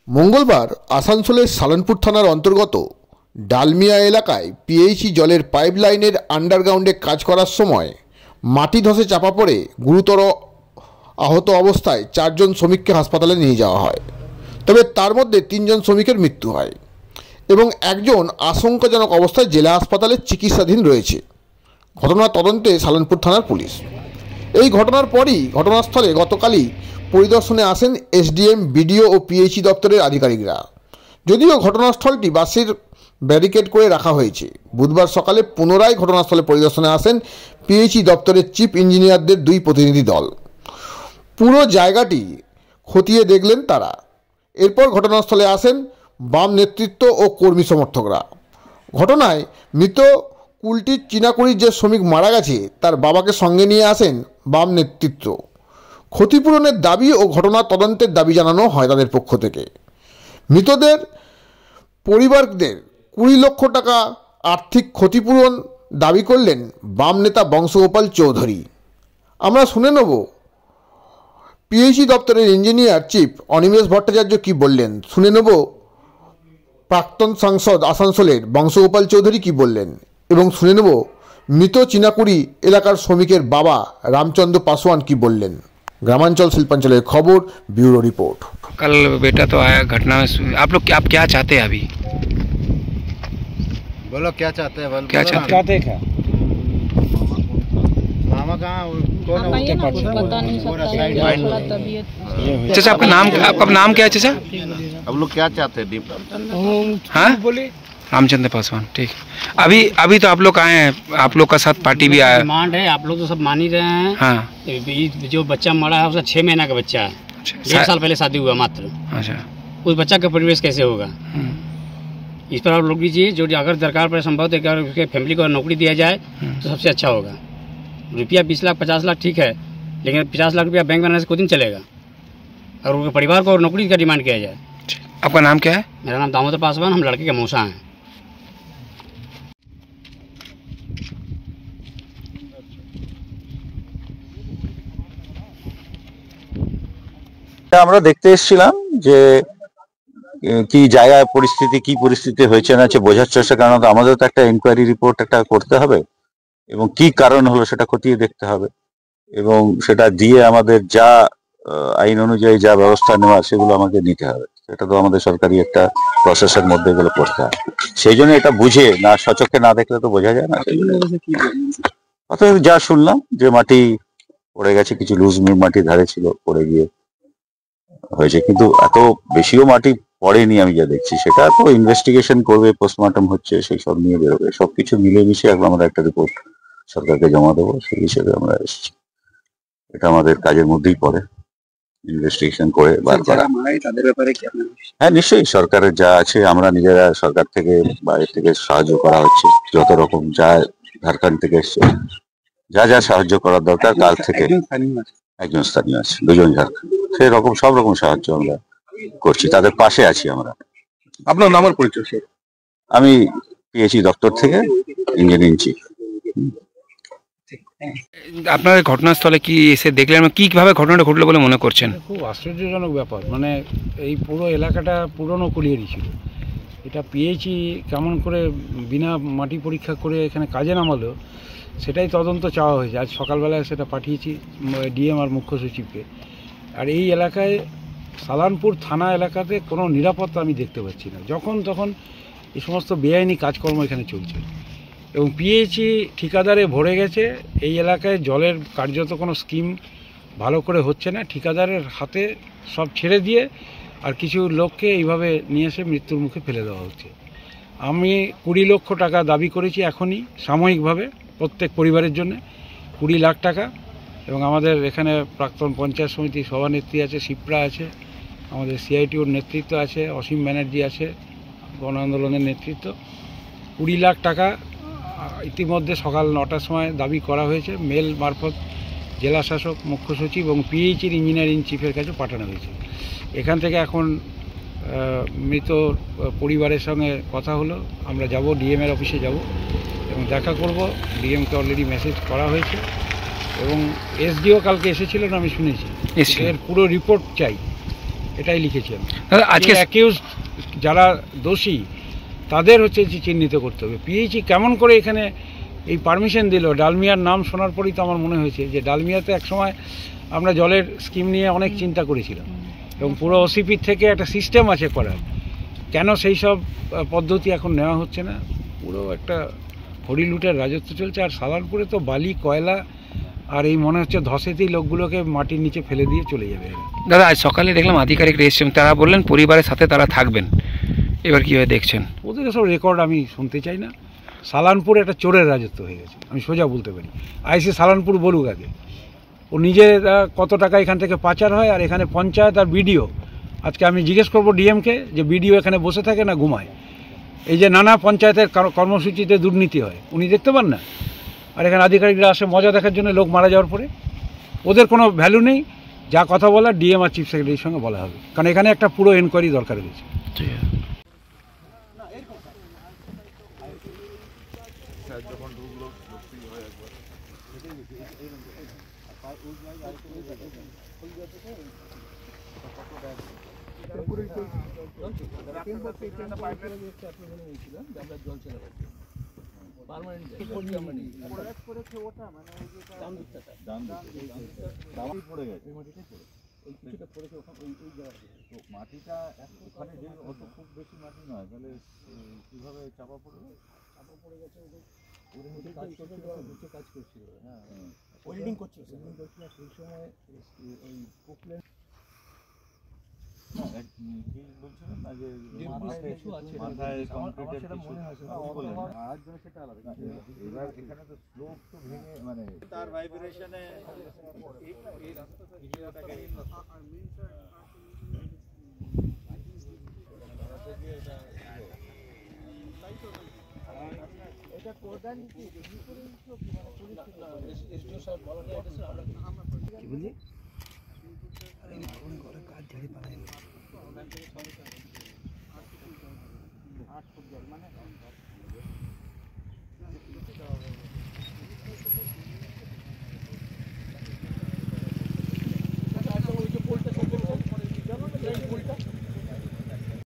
মঙ্গলবার আসানসোলের সালানপুর থানার অন্তর্গত ডালমিয়া এলাকায় পিএইচই জলের পাইপলাইনের আন্ডারগ্রাউন্ডে কাজ করার সময় মাটি ধসে চাপা পড়ে গুরুতর আহত অবস্থায় 4 জন শ্রমিককে হাসপাতালে নিয়ে যাওয়া হয়। তবে তার মধ্যে 3 জন শ্রমিকের মৃত্যু হয় এবং একজন আশঙ্কাজনক অবস্থায় জেলা হাসপাতালে চিকিৎসাধীন রয়েছে। ঘটনা তদন্তে সালানপুর থানার পুলিশ। এই ঘটনার পরই ঘটনাস্থলে গতকালই পরিদর্শনে আসেন এসডিএম, বিডিও ও পিএইচই দপ্তরের আধিকারিকরা। যদিও ঘটনাস্থলটি বাসের ব্যারিকেড করে রাখা হয়েছে। বুধবার সকালে পুনরায় ঘটনাস্থলে পরিদর্শনে আসেন পিএইচই দপ্তরের চিফ ইঞ্জিনিয়ারদের 2 প্রতিনিধি দল। পুরো জায়গাটি খতিয়ে দেখলেন তারা। এরপর ঘটনাস্থলে আসেন বাম নেতৃত্ব ও কর্মী সমর্থকরা। ঘটনায় মৃত কুলটির চিনাকুড়ির যে শ্রমিক মারা গেছে তার বাবাকে সঙ্গে নিয়ে আসেন বাম নেতৃত্ব। ক্ষতিপূরণের দাবি ও ঘটনা তদন্তের দাবি জানানো হয় তাদের পক্ষ থেকে। মৃতদের পরিবারদের 20 লক্ষ টাকা আর্থিক ক্ষতিপূরণ দাবি করলেন বাম নেতা বংশগোপাল চৌধুরী। আমরা শুনে নেব পিএইচই দপ্তরের ইঞ্জিনিয়ার চিফ অনিমেষ ভট্টাচার্য কি বললেন। শুনে নেব প্রাক্তন সাংসদ আসানসোলের বংশগোপাল চৌধুরী কি বললেন এবং শুনে নেব মৃত চিনাকুড়ি এলাকার শ্রমিকের বাবা রামচন্দ্র পাসওয়ান কি বললেন। ग्रामांचल शिल्पांचल खबर, ब्यूरो रिपोर्ट। कल बेटा तो आया घटना में। आप लोग क्या चाहते हैं अभी? बोलो क्या चाहते हैं? क्या चाहते हैं? क्या मामा कहाँ पता नहीं सकता। चाचा आपका नाम क्या है चाचा? अब लोग क्या चाहते हैं? हाँ बोले रामचंद्र पासवान। ठीक। अभी तो आप लोग आए हैं, आप लोग का साथ पार्टी भी आया। डिमांड है, आप लोग तो सब मान ही रहे हैं। हाँ। जो बच्चा मरा है उसका 6 महीना का बच्चा है। 1 साल पहले शादी हुआ मात्र। अच्छा। उस बच्चा का परिवेश कैसे होगा? इस पर आप लोग लीजिए। जो अगर सरकार पर संभव है अगर उसके फैमिली को नौकरी दिया जाए तो सबसे अच्छा होगा। रुपया 20 लाख 50 लाख ठीक है, लेकिन 50 लाख रुपया बैंक बनाने से कोई दिन चलेगा और उनके परिवार को नौकरी का डिमांड किया जाए। आपका नाम क्या है? मेरा नाम दामोदर पासवान, हम लड़के के मौसा हैं। আমরা দেখতে এসেছিলাম যে কি জায়গায় পরিস্থিতি হয়েছে না হচ্ছে বোঝার চেষ্টা, কারণ আমাদের তো একটা এনকোয়ারি রিপোর্ট একটা করতে হবে এবং কি কারণ হলো সেটা খতিয়ে দেখতে হবে এবং সেটা দিয়ে আমাদের যা আইন অনুযায়ী যা ব্যবস্থা নেওয়া সেগুলো আমাকে নিতে হবে। এটা তো আমাদের সরকারি একটা প্রসেসের মধ্যে এগুলো করতে হয়। সেই জন্য এটা বুঝে না, সচক্ষে না দেখলে তো বোঝা যায় না। অতএব যা শুনলাম যে মাটি পড়ে গেছে, কিছু লুজ মাটি ধারে ছিল, পড়ে গিয়ে হয়েছে, কিন্তু এত বেশিও মাটি পড়েনি। আমি যা দেখছি সেটা তো ইনভেস্টিগেশন করবে, পোস্টমর্টম হচ্ছে, সেই সব নিয়ে বেরোবে। সবকিছু মিলে মিশে এখন আমরা একটা রিপোর্ট সরকারকে জমা দেবো, সেই হিসেবে আমরা এসেছি। এটা আমাদের কাজের মধ্যেই পড়ে, ইনভেস্টিগেশন করে বার করা। হ্যাঁ নিশ্চয়ই, সরকারের যা আছে আমরা নিজেরা সরকার থেকে বাইরে থেকে সাহায্য করা হচ্ছে, যত রকম যা ঝাড়খণ্ড থেকে এসছে, যা যা সাহায্য করার দরকার কাল থেকে। একজন স্থানীয় আছে, 2 জন ঝাড়খণ্ড, সেই রকম সব রকম সাহায্য আমরা করছি, তাদের পাশে আছি আমরা। আপনার নাম আর পরিচয় স্যার? আমি পিএইচই দপ্তর থেকে ইঞ্জিনিয়ারিং চিফ। আপনাদের ঘটনাস্থলে কি এসে দেখলেন, কিভাবে ঘটনাটা ঘটলো বলে মনে করছেন? খুব আশ্চর্যজনক ব্যাপার। মানে এই পুরো এলাকাটা পুরনো কলিয়ারি ছিল। এটা পিএইচই কেমন করে বিনা মাটি পরীক্ষা করে এখানে কাজে নামালো সেটাই তদন্ত চাওয়া হয়েছে। আজ সকালবেলায় সেটা পাঠিয়েছি ডিএম আর মুখ্য সচিবকে। আর এই এলাকায় সালানপুর থানা এলাকাতে কোনো নিরাপত্তা আমি দেখতে পাচ্ছি না। যখন তখন এই সমস্ত বেআইনি কাজকর্ম এখানে চলছে এবং পিএইচই ঠিকাদারে ভরে গেছে। এই এলাকায় জলের কার্যত কোনো স্কিম ভালো করে হচ্ছে না, ঠিকাদারের হাতে সব ছেড়ে দিয়ে আর কিছু লোককে এইভাবে নিয়ে এসে মৃত্যুর মুখে ফেলে দেওয়া হচ্ছে। আমি 20 লক্ষ টাকা দাবি করেছি এখনই সাময়িকভাবে প্রত্যেক পরিবারের জন্য 20 লাখ টাকা। এবং আমাদের এখানে প্রাক্তন পঞ্চায়েত সমিতির সভানেত্রী আছে, শিপ্রা আছে, আমাদের সিআইটিউর নেতৃত্ব আছে, অসীম ব্যানার্জি আছে, গণ আন্দোলনের নেতৃত্ব। 20 লাখ টাকা ইতিমধ্যে সকাল 9টার সময় দাবি করা হয়েছে, মেল মারফত জেলা শাসক, মুখ্য সচিব এবং পিএইচির ইঞ্জিনিয়ারিং চিফের কাছে পাঠানো হয়েছে। এখান থেকে এখন মৃত পরিবারের সঙ্গে কথা হলো, আমরা যাব ডিএমের অফিসে যাব এবং দেখা করব। ডিএমকে অলরেডি মেসেজ করা হয়েছে এবং এসডিও কালকে এসেছিলেন আমি শুনেছি। এর পুরো রিপোর্ট চাই এটাই লিখেছি আমি। দাদা আজকে অ্যাকিউজ যারা দোষী তাদের হচ্ছে যে চিহ্নিত করতে হবে। পিএইচই কেমন করে এখানে এই পারমিশন দিল, ডালমিয়ার নাম শোনার পরেই তো আমার মনে হয়েছে যে ডালমিয়াতে একসময় আমরা জলের স্কিম নিয়ে অনেক চিন্তা করেছিলাম এবং পুরো ওসিপির থেকে একটা সিস্টেম আছে করার, কেন সেই সব পদ্ধতি এখন নেওয়া হচ্ছে না? পুরো একটা হরিলুটের রাজত্ব চলছে। আর সালানপুরে তো বালি, কয়লা আর এই মনে হচ্ছে ধসেতেই লোকগুলোকে মাটির নিচে ফেলে দিয়ে চলে যাবে। দাদা আজ সকালে দেখলাম আধিকারিকরা এসেছেন, তারা বললেন পরিবারের সাথে তারা থাকবেন, এবার কীভাবে দেখছেন? ওদের সব রেকর্ড আমি শুনতে চাই না। সালানপুরে একটা চোরের রাজত্ব হয়ে গেছে, আমি সোজা বলতে পারি। আইসি সালানপুর বলুক আগে, ও নিজে কত টাকা এখান থেকে পাচার হয়, আর এখানে পঞ্চায়েত আর বিডিও। আজকে আমি জিজ্ঞেস করবো ডিএমকে যে বিডিও এখানে বসে থাকে না ঘুমায়? এই যে নানা পঞ্চায়েতের কর্মসূচিতে দুর্নীতি হয়, উনি দেখতে পান না? আর এখানে আধিকারিকরা আসে মজা দেখার জন্য লোক মারা যাওয়ার পরে। ওদের কোনো ভ্যালু নেই। যা কথা বলার ডিএম আর চিফ সেক্রেটারির সঙ্গে বলা হবে, কারণ এখানে একটা পুরো এনকোয়ারি দরকার হয়েছে। মাটিটা ওখানে যে অত খুব বেশি মাটি নয়, তাহলে কিভাবে চাপা পড়বে? চাপা পড়ে গেছে, ওদের মধ্যে কাজ করছিল, নিচে কাজ করছিল, হ্যাঁ ওয়েল্ডিং করছিল, সেই সময় ওই পোকলেন কি বলছিলেন না যে মাথায় কংক্রিটের সেটা মনে হয় আর জন্য সেটা আলাদা। এবার এখানে তো স্লোপ তো ভেঙে মানে তার ভাইব্রেশনে এটা প্রধান কি বুঝলি কাজ ঝেড়ে পালাইল 8 ফুট জল মানে